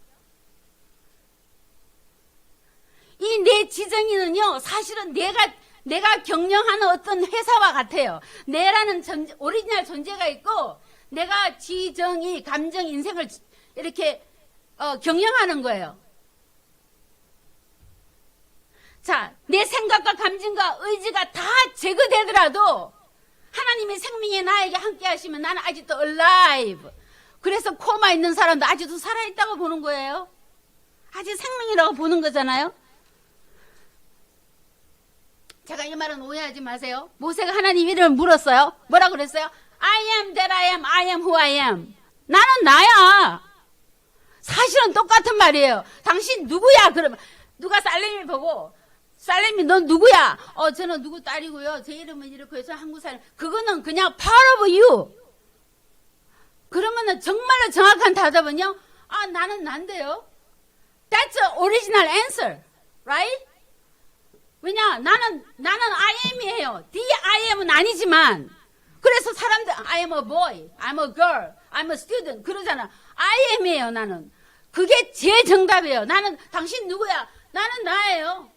이 내 지정이는요, 사실은 내가 경영하는 어떤 회사와 같아요. 내라는 오리지널 존재가 있고, 내가 지정이, 감정, 인생을 이렇게 경영하는 거예요. 자, 내 생각과 감정과 의지가 다 제거되더라도 하나님의 생명이 나에게 함께 하시면 나는 아직도 alive. 그래서 코마 있는 사람도 아직도 살아있다고 보는 거예요. 아직 생명이라고 보는 거잖아요. 제가 이 말은 오해하지 마세요. 모세가 하나님 이름을 물었어요. 뭐라고 그랬어요? I am that I am, I am who I am. 나는 나야. 사실은 똑같은 말이에요. 당신 누구야? 그러면 누가 살렘을 보고 살렘이 넌 누구야? 저는 누구 딸이고요. 제 이름은 이렇게 해서 한국 사람. 그거는 그냥 part of you. 그러면은 정말로 정확한 답은요. 나는 난데요. That's the original answer. Right? 왜냐? 나는 I am이에요. The I am은 아니지만. 그래서 사람들 I am a boy, I'm a girl, I'm a student 그러잖아. I am이에요. 나는. 그게 제 정답이에요. 나는 당신 누구야? 나는 나예요.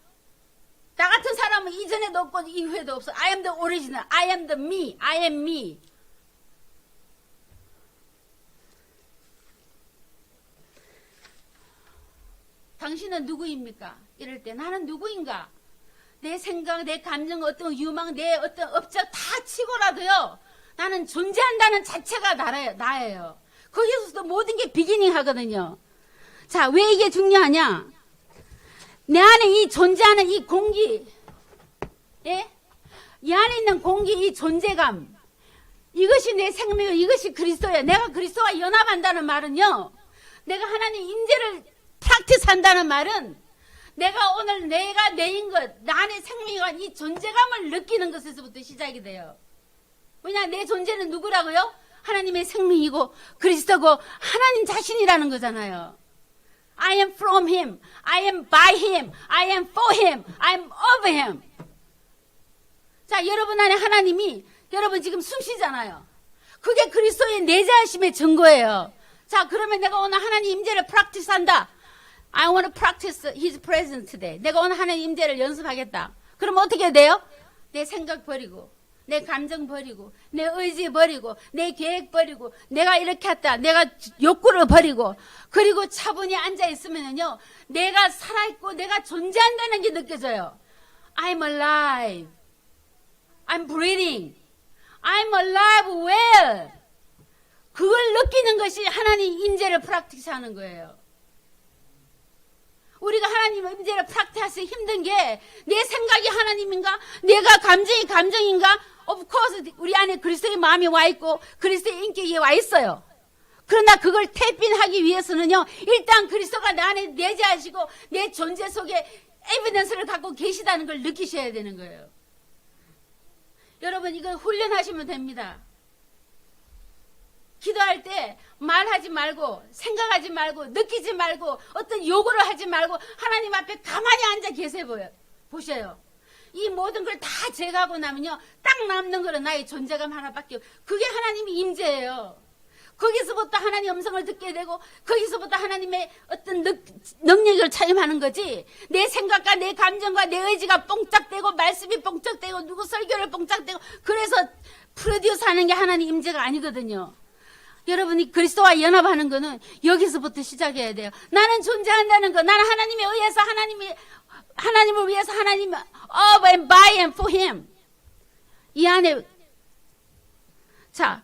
나 같은 사람은 이전에도 없고 이후에도 없어. I am the original. I am the me. I am me. 당신은 누구입니까? 이럴 때 나는 누구인가? 내 생각, 내 감정, 어떤 유망, 내 어떤 업적 다 치고라도요. 나는 존재한다는 자체가 나예요. 거기서도 모든 게 비기닝 하거든요. 자, 왜 이게 중요하냐? 내 안에 이 존재하는 이 공기, 예? 이 안에 있는 공기, 이 존재감, 이것이 내 생명이에요. 이것이 그리스도예요. 내가 그리스도와 연합한다는 말은요. 내가 하나님 임재를 프랙티스한다는 말은 내가 오늘 내가 내인 것, 나 안에 생명이란 이 존재감을 느끼는 것에서부터 시작이 돼요. 왜냐, 내 존재는 누구라고요? 하나님의 생명이고 그리스도고 하나님 자신이라는 거잖아요. I am from Him, I am by Him, I am for Him, I am of Him. 자, 여러분 안에 하나님이, 여러분 지금 숨 쉬잖아요. 그게 그리스도의 내재하심의 증거예요. 자, 그러면 내가 오늘 하나님 임재를 프랙티스한다. I want to practice His presence today. 내가 오늘 하나님 임재를 연습하겠다. 그럼 어떻게 돼요? 내 생각 버리고, 내 감정 버리고, 내 의지 버리고, 내 계획 버리고, 내가 이렇게 했다. 내가 욕구를 버리고, 그리고 차분히 앉아있으면요, 내가 살아있고, 내가 존재한다는 게 느껴져요. I'm alive. I'm breathing. I'm alive well. 그걸 느끼는 것이 하나님 임재를 프랙티스 하는 거예요. 우리가 하나님 임재를 프랙티스하기 힘든 게 내 생각이 하나님인가? 내가 감정이 감정인가? Of course 우리 안에 그리스도의 마음이 와 있고 그리스도의 인격이 와 있어요. 그러나 그걸 탭인하기 위해서는요. 일단 그리스도가 내 안에 내재하시고 내 존재 속에 에비던스를 갖고 계시다는 걸 느끼셔야 되는 거예요. 여러분 이거 훈련하시면 됩니다. 기도할 때 말하지 말고 생각하지 말고 느끼지 말고 어떤 요구를 하지 말고 하나님 앞에 가만히 앉아 계세요. 보셔요. 이 모든 걸 다 제거하고 나면요. 딱 남는 거는 나의 존재감 하나밖에 없어요. 그게 하나님의 임재예요. 거기서부터 하나님의 음성을 듣게 되고 거기서부터 하나님의 어떤 능력을 체험하는 거지. 내 생각과 내 감정과 내 의지가 뽕짝대고 말씀이 뽕짝대고 누구 설교를 뽕짝대고 그래서 프로듀스 하는 게 하나님 임재가 아니거든요. 여러분이 그리스도와 연합하는 거는 여기서부터 시작해야 돼요. 나는 존재한다는 거. 나는 하나님에 의해서 하나님을 위해서 하나님 of and by and for him. 이 안에 자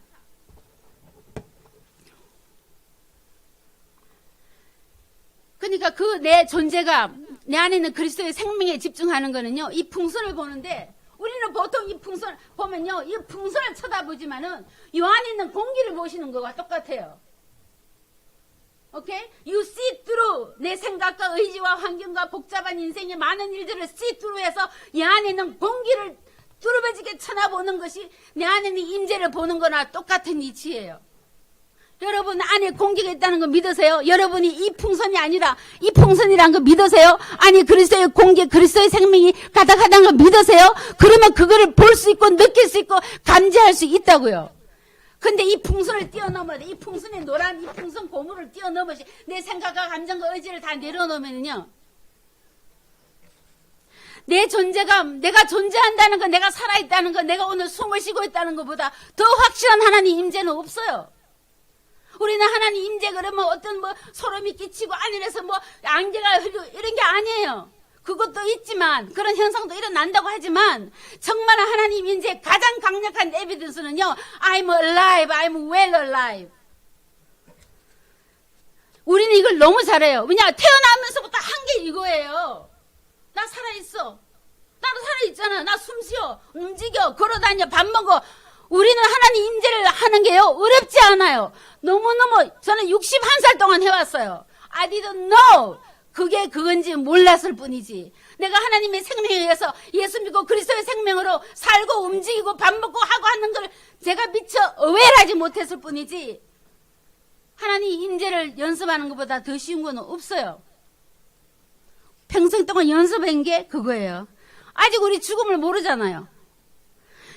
그러니까 그 내 존재가 내 안에 있는 그리스도의 생명에 집중하는 거는요, 이 풍선을 보는데, 우리는 보통 이 풍선 보면요, 이 풍선을 쳐다보지만은 요 안에 있는 공기를 보시는 거와 똑같아요. 오케이? You see through. 내 생각과 의지와 환경과 복잡한 인생의 많은 일들을 see through 해서 이 안에 있는 공기를 뚫어지게 쳐다보는 것이 내 안에 있는 임재를 보는 거나 똑같은 이치예요. 여러분 안에 공기가 있다는 거 믿으세요? 여러분이 이 풍선이 아니라 이 풍선이란 거 믿으세요? 아니 그리스도의 공기, 그리스도의 생명이 가득하다는 거 믿으세요? 그러면 그거를 볼 수 있고 느낄 수 있고 감지할 수 있다고요. 근데 이 풍선을 뛰어넘어야 돼. 이 풍선의 노란 이 풍선 고무를 뛰어넘어야지. 내 생각과 감정과 의지를 다 내려놓으면요, 내 존재가, 내가 존재한다는 거, 내가 살아있다는 거, 내가 오늘 숨을 쉬고 있다는 것보다 더 확실한 하나님 임재는 없어요. 우리는 하나님 임재 그러면 어떤 뭐 소름이 끼치고 하늘에서 뭐 안개가 흐르고 이런 게 아니에요. 그것도 있지만 그런 현상도 일어난다고 하지만 정말 하나님 임재 가장 강력한 에비던스는요, I'm alive, I'm well alive. 우리는 이걸 너무 잘해요. 왜냐, 태어나면서부터 한 게 이거예요. 나 살아있어. 나도 살아있잖아. 나 숨쉬어. 움직여. 걸어다녀. 밥 먹어. 우리는 하나님 임재를 하는 게요, 어렵지 않아요. 너무너무, 저는 61살 동안 해왔어요. I didn't know. 그게 그건지 몰랐을 뿐이지. 내가 하나님의 생명에 의해서 예수 믿고 그리스도의 생명으로 살고 움직이고 밥 먹고 하고 하는 걸 제가 미처 어웨일하지 못했을 뿐이지, 하나님 임재를 연습하는 것보다 더 쉬운 건 없어요. 평생 동안 연습한 게 그거예요. 아직 우리 죽음을 모르잖아요.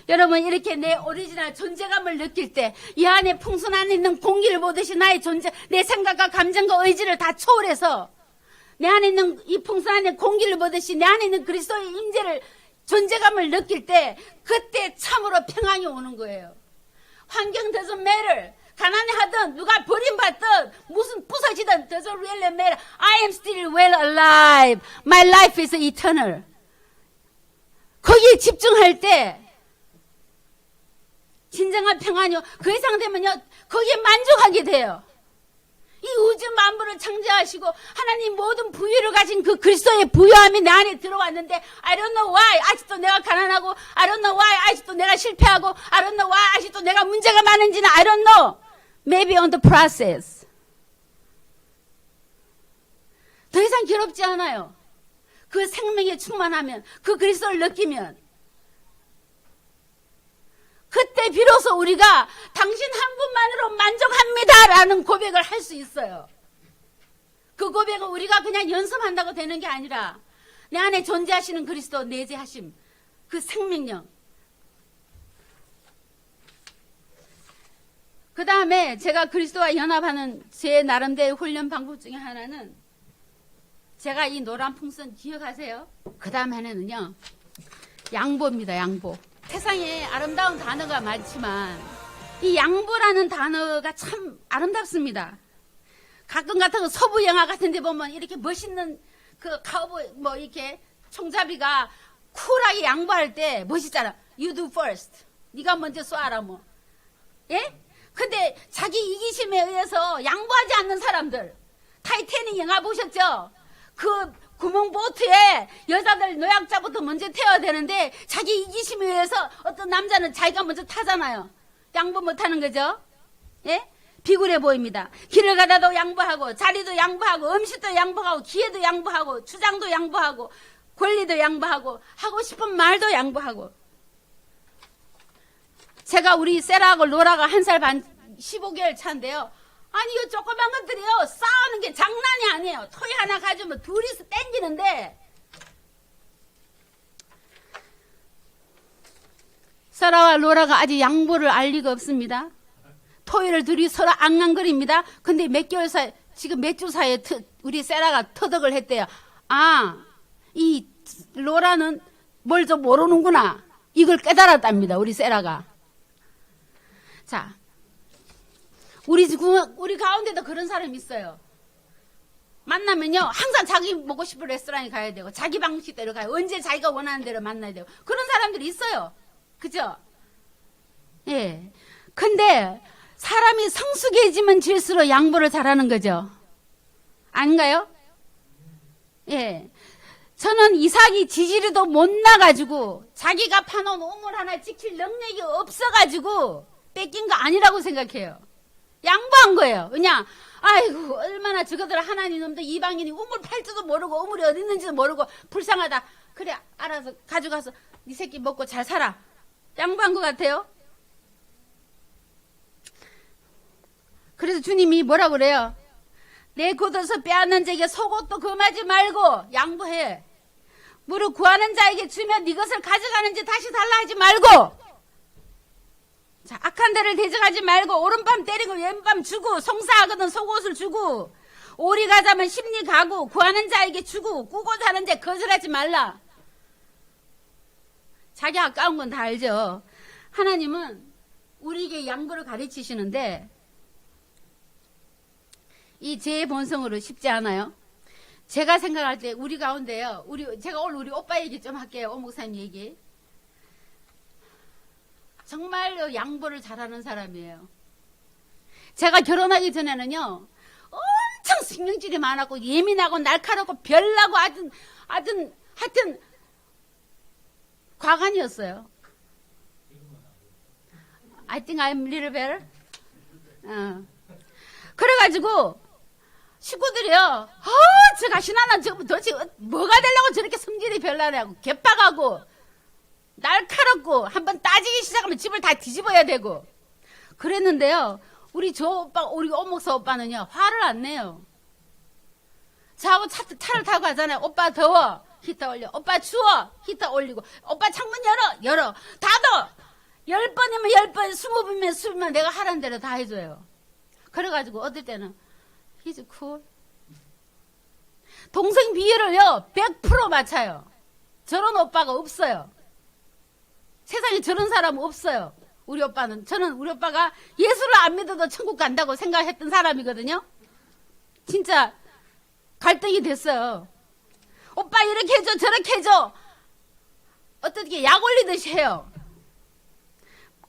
여러분 이렇게 내 오리지널 존재감을 느낄 때 이 안에 풍선 안에 있는 공기를 보듯이 나의 존재, 내 생각과 감정과 의지를 다 초월해서 내 안에 있는 이 풍선 안에 공기를 보듯이 내 안에 있는 그리스도의 임재를, 존재감을 느낄 때 그때 참으로 평안이 오는 거예요. 환경 doesn't matter. 가난하든 누가 버림받든 무슨 부서지든 doesn't really matter. I am still well alive. My life is eternal. 거기에 집중할 때 진정한 평안이요, 그 이상 되면요 거기에 만족하게 돼요. 이 우주 만물을 창조하시고 하나님 모든 부유를 가진 그 그리스도의 부유함이 내 안에 들어왔는데 I don't know why 아직도 내가 가난하고, I don't know why 아직도 내가 실패하고, I don't know why 아직도 내가 문제가 많은지는 I don't know. Maybe on the process. 더 이상 괴롭지 않아요. 그 생명에 충만하면, 그 그리스도를 느끼면, 그때 비로소 우리가 당신 한 분만으로 만족합니다라는 고백을 할 수 있어요. 그 고백은 우리가 그냥 연습한다고 되는 게 아니라 내 안에 존재하시는 그리스도 내재하심, 그 생명력. 그 다음에 제가 그리스도와 연합하는 제 나름대로의 훈련 방법 중에 하나는, 제가 이 노란 풍선 기억하세요? 그 다음 하나는요, 양보입니다. 양보. 세상에 아름다운 단어가 많지만 이 양보라는 단어가 참 아름답습니다. 가끔 같은 거 서부 영화 같은 데 보면 이렇게 멋있는 그 카우보이 뭐 이렇게 총잡이가 쿨하게 양보할 때 멋있잖아. You do first. 네가 먼저 쏴라 뭐. 예? 근데 자기 이기심에 의해서 양보하지 않는 사람들. 타이타닉 영화 보셨죠? 그 구멍 보트에 여자들 노약자부터 먼저 태워야 되는데 자기 이기심에 의해서 어떤 남자는 자기가 먼저 타잖아요. 양보 못하는 거죠. 예? 비굴해 보입니다. 길을 가다도 양보하고, 자리도 양보하고, 음식도 양보하고, 기회도 양보하고, 주장도 양보하고, 권리도 양보하고, 하고 싶은 말도 양보하고. 제가 우리 세라하고 로라가 1살 반 15개월 차인데요. 아니 이 조그만 것들이요 싸우는 게 장난이 아니에요. 토이 하나 가지면 둘이서 땡기는데, 세라와 로라가 아직 양보를 알 리가 없습니다. 토이를 둘이 서로 앙앙거립니다. 근데 몇 개월 사이, 지금 몇 주 사이에 우리 세라가 터득을 했대요. 아, 이 로라는 뭘 좀 모르는구나. 이걸 깨달았답니다. 우리 세라가. 자, 우리 가운데도 그런 사람이 있어요. 만나면요 항상 자기 먹고 싶은 레스토랑에 가야 되고, 자기 방식대로 가요. 언제 자기가 원하는 대로 만나야 되고, 그런 사람들이 있어요. 그죠? 예. 근데 사람이 성숙해지면 질수록 양보를 잘하는 거죠. 아닌가요? 예. 저는 이삭이 지지리도 못 나가지고 자기가 파놓은 우물 하나 지킬 능력이 없어가지고 뺏긴 거 아니라고 생각해요. 양보한 거예요. 그냥 아이고 얼마나 저거들 하나님 놈들 이방인이 우물 팔 줄도 모르고 우물이 어디 있는지도 모르고 불쌍하다. 그래 알아서 가져가서 네 새끼 먹고 잘 살아. 양보한 것 같아요. 그래서 주님이 뭐라고 그래요? 내 걷어서 빼앗는 자에게 속옷도 금하지 말고 양보해. 무릇 구하는 자에게 주면 네 것을 가져가는지 다시 달라 하지 말고, 자, 악한 데를 대적하지 말고 오른밤 때리고 왼밤 주고 송사하거든 속옷을 주고 오리 가자면 심리 가고 구하는 자에게 주고 꾸고자 하는 자 거절하지 말라. 자기 아까운 건 다 알죠. 하나님은 우리에게 양보를 가르치시는데 이 제 본성으로 쉽지 않아요. 제가 생각할 때 우리 가운데요. 제가 오늘 우리 오빠 얘기 좀 할게요. 오 목사님 얘기. 정말로 양보를 잘하는 사람이에요. 제가 결혼하기 전에는요. 엄청 신경질이 많았고 예민하고 날카롭고 별나고 하여튼 과간이었어요. I think I'm a little better. 그래가지고 식구들이요. 저 가시나나 저거 도대체 뭐가 되려고 저렇게 성질이 별나냐고 개빡하고 날카롭고 한번 따지기 시작하면 집을 다 뒤집어야 되고 그랬는데요. 우리 우리 오목사 오빠는요. 화를 안 내요. 저하고 차를 타고 가잖아요. 오빠 더워. 히터 올려. 오빠 추워. 히터 올리고. 오빠 창문 열어. 닫아. 10번이면 10번, 20번이면 20번 내가 하라는 대로 다 해줘요. 그래가지고 어떨 때는 He's cool. 동생 비율을요 100% 맞춰요. 저런 오빠가 없어요. 세상에 저런 사람 없어요. 우리 오빠는. 저는 우리 오빠가 예수를 안 믿어도 천국 간다고 생각했던 사람이거든요. 진짜 갈등이 됐어요. 오빠 이렇게 해줘 저렇게 해줘. 어떻게 약 올리듯이 해요.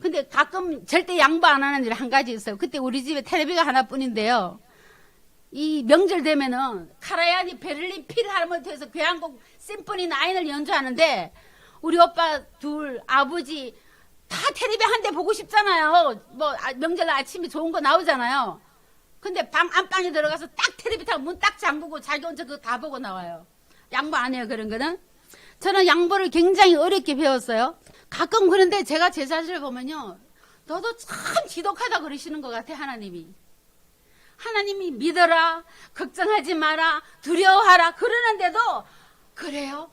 근데 가끔 절대 양보 안 하는 일 한 가지 있어요. 그때 우리 집에 텔레비가 하나뿐인데요. 이 명절 되면은 카라야니 베를린 필하르모니에서 교향곡 심포니 9을 연주하는데 우리 오빠 둘 아버지 다 텔레비 한 대 보고 싶잖아요. 뭐 명절 아침에 좋은 거 나오잖아요. 근데 안방에 들어가서 딱 텔레비 타고 문 딱 잠그고 자기 혼자 그거 다 보고 나와요. 양보 안 해요 그런 거는. 저는 양보를 굉장히 어렵게 배웠어요. 가끔 그런데 제가 제 자신을 보면요. 너도 참 지독하다 그러시는 것 같아 하나님이. 하나님이 믿어라, 걱정하지 마라, 두려워하라 그러는데도 그래요.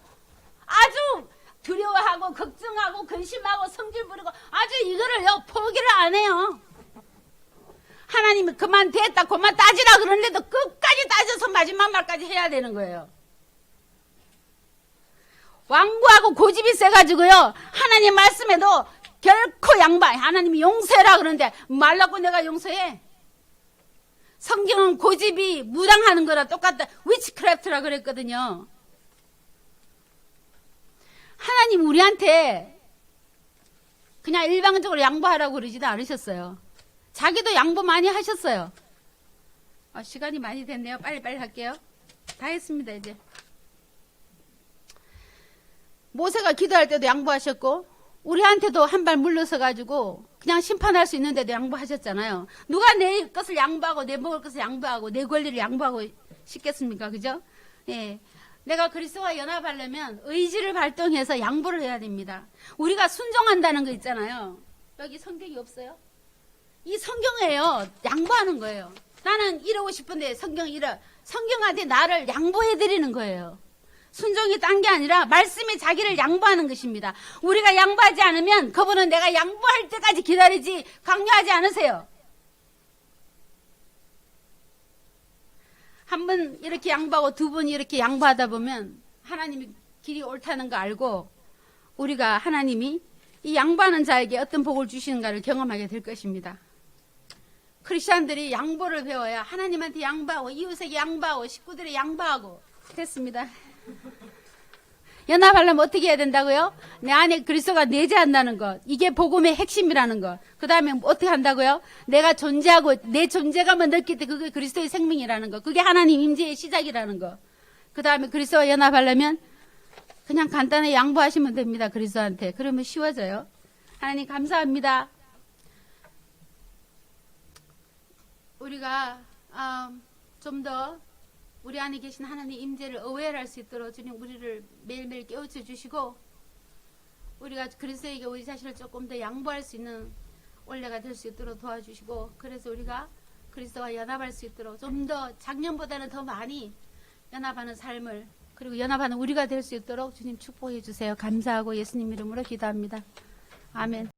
아주 두려워하고 걱정하고 근심하고 성질 부리고 아주 이거를요 포기를 안 해요. 하나님이 그만 됐다 그만 따지라 그러는데도 끝까지 따져서 마지막 말까지 해야 되는 거예요. 완고하고 고집이 세가지고요 하나님 말씀에도 결코 양보. 하나님이 용서해라 그러는데 말라고 내가 용서해. 성경은 고집이 무당하는 거랑 똑같다. 위치크래프트라 그랬거든요. 하나님 우리한테 그냥 일방적으로 양보하라고 그러지도 않으셨어요. 자기도 양보 많이 하셨어요. 시간이 많이 됐네요. 빨리빨리 할게요. 다 했습니다 이제. 모세가 기도할 때도 양보하셨고 우리한테도 한 발 물러서 가지고 그냥 심판할 수 있는데도 양보하셨잖아요. 누가 내 것을 양보하고 내 먹을 것을 양보하고 내 권리를 양보하고 싶겠습니까? 그죠? 예. 내가 그리스도와 연합하려면 의지를 발동해서 양보를 해야 됩니다. 우리가 순종한다는 거 있잖아요. 여기 성경이 없어요? 이 성경이에요. 양보하는 거예요. 나는 이러고 싶은데 성경한테 나를 양보해 드리는 거예요. 순종이 딴 게 아니라 말씀에 자기를 양보하는 것입니다. 우리가 양보하지 않으면 그분은 내가 양보할 때까지 기다리지 강요하지 않으세요. 한 번 이렇게 양보하고 두 번 이렇게 양보하다 보면 하나님이 길이 옳다는 거 알고 우리가 하나님이 이 양보하는 자에게 어떤 복을 주시는가를 경험하게 될 것입니다. 크리스찬들이 양보를 배워야 하나님한테 양보하고 이웃에게 양보하고 식구들에 양보하고 됐습니다. 연합하려면 어떻게 해야 된다고요? 내 안에 그리스도가 내재한다는 것. 이게 복음의 핵심이라는 것. 그 다음에 어떻게 한다고요? 내가 존재하고 내 존재감을 느낄 때 그게 그리스도의 생명이라는 것. 그게 하나님 임재의 시작이라는 것. 그 다음에 그리스도와 연합하려면 그냥 간단히 양보하시면 됩니다. 그리스도한테. 그러면 쉬워져요. 하나님 감사합니다. 우리가 좀 더 우리 안에 계신 하나님 임재를 어웨어할 수 있도록 주님 우리를 매일매일 깨우쳐 주시고 우리가 그리스도에게 우리 자신을 조금 더 양보할 수 있는 원래가 될 수 있도록 도와주시고 그래서 우리가 그리스도와 연합할 수 있도록 좀 더 작년보다는 더 많이 연합하는 삶을 그리고 연합하는 우리가 될 수 있도록 주님 축복해 주세요. 감사하고 예수님 이름으로 기도합니다. 아멘.